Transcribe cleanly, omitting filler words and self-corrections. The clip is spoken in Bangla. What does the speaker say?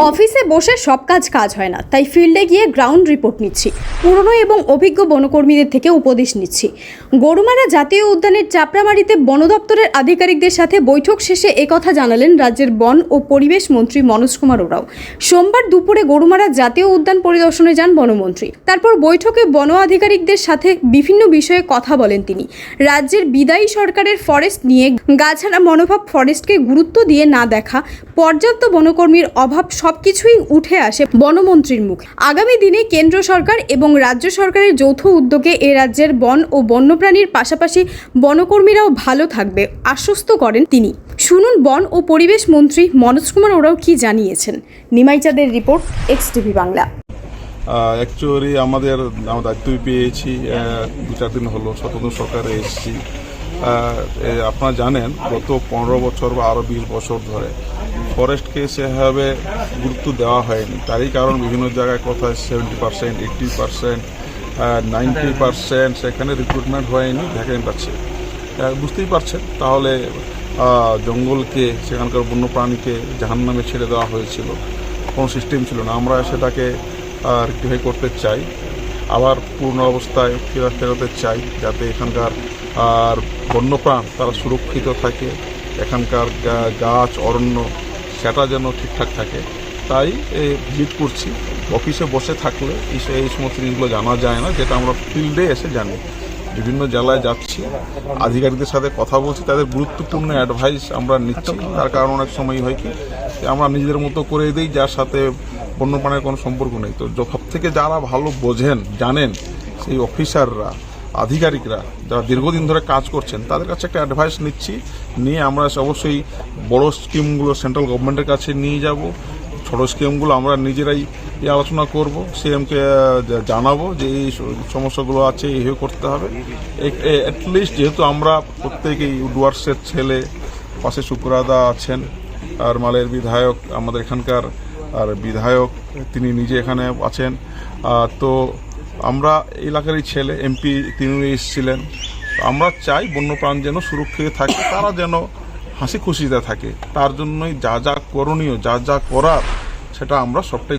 অফিসে বসে সব কাজ হয় না, তাই ফিল্ডে গিয়ে গ্রাউন্ড রিপোর্ট নিচ্ছি। পুরনো এবং অভিজ্ঞ বনকর্মীদের থেকে উপদেশ নিচ্ছি। গরুমারা জাতীয় উদ্যানের চাপড়ামারিতে বন দপ্তরের আধিকারিকদের সাথে বৈঠক শেষে একথা জানালেন রাজ্যের বন ও পরিবেশ মন্ত্রী মনোজ কুমার ওরাও। সোমবার দুপুরে গরুমারা জাতীয় উদ্যান পরিদর্শনে যান বনমন্ত্রী। তারপর বৈঠকে বন আধিকারিকদের সাথে বিভিন্ন বিষয়ে কথা বলেন তিনি। রাজ্যের বিদায়ী সরকারের ফরেস্ট নিয়ে গাছাড়া মনোভাব, ফরেস্টকে গুরুত্ব দিয়ে না দেখা, পর্যাপ্ত বনকর্মীর অভাব সবকিছুই উঠে আসে বনমন্ত্রীর মুখে। আগামী দিনে কেন্দ্র সরকার এবং রাজ্য সরকারের যৌথ উদ্যোগে এ রাজ্যের বন ও বন্যপ্রাণীর পাশাপাশি বনকর্মীরাও ভালো থাকবে আশ্বস্ত করেন তিনি। শুনুন বন ও পরিবেশ মন্ত্রী মনোজ কুমার ওরাও কি জানিয়েছেন। নিমাইচাঁদের রিপোর্ট, এক্সটিভি বাংলা। অ্যাকচুয়ালি আমাদের দায়িত্বই পেয়েছি, 2-4 দিন হলো স্বতন্ত্র সরকারে এসেছি। আপনারা জানেন গত 15 বছর বা আরও 20 বছর ধরে ফরেস্টকে সেভাবে গুরুত্ব দেওয়া হয়নি। তারই কারণ বিভিন্ন জায়গায় কোথায় 70%, 80%, 90% সেখানে রিক্রুটমেন্ট হয়নি, ভ্যাকেন্ট আছে। বুঝতেই পারছেন, তাহলে জঙ্গলকে, সেখানকার বন্যপ্রাণীকে জাহান্নামে ছেড়ে দেওয়া হয়েছিল, কোনো সিস্টেম ছিল না। আমরা সেটাকে রেকটিফাই করতে চাই, আবার পূর্ণ অবস্থায় ফেরাতে চাই, যাতে এখানকার আর বন্যপ্রাণ তারা সুরক্ষিত থাকে, এখানকার গাছ অরণ্য সেটা যেন ঠিকঠাক থাকে। তাই ভিজিট করছি। অফিসে বসে থাকলে এই সমস্ত জিনিসগুলো জানা যায় না, যেটা আমরা ফিল্ডে এসে জানি। বিভিন্ন জেলায় যাচ্ছি, আধিকারিকদের সাথে কথা বলছি, তাদের গুরুত্বপূর্ণ অ্যাডভাইস আমরা নিচ্ছি। তার কারণ অনেক সময় হয় কি, আমরা নিজেদের মতো করে দিই, যার সাথে বন্যপ্রাণীর কোনো সম্পর্ক নেই। তো সব থেকে যারা ভালো বোঝেন, জানেন, সেই অফিসাররা, আধিকারিকরা যারা দীর্ঘদিন ধরে কাজ করছেন, তাদের কাছে একটা অ্যাডভাইস নিয়ে আমরা অবশ্যই বড় স্কিমগুলো সেন্ট্রাল গভর্নমেন্টের কাছে নিয়ে যাব। ছোটো স্কিমগুলো আমরা নিজেরাই আলোচনা করব, সিএমকে জানাবো যে এই সমস্যাগুলো আছে, এইভাবে করতে হবে। অ্যাটলিস্ট যেহেতু আমরা প্রত্যেকেই ডুয়ার্সের ছেলে, পাশে শুক্রাদা আছেন, আর মালের বিধায়ক আমাদের এখানকার, আর বিধায়ক তিনি নিজে এখানে আছেন, তো আমরা এলাকারই ছেলে, এমপি তিনিও এসেছিলেন। আমরা চাই বন্যপ্রাণ যেন সুরক্ষিত থাকে, তারা যেন হাসি খুশিতে থাকে। তার জন্যই যা যা করণীয়, যা যা করার, সেটা আমরা সবটাই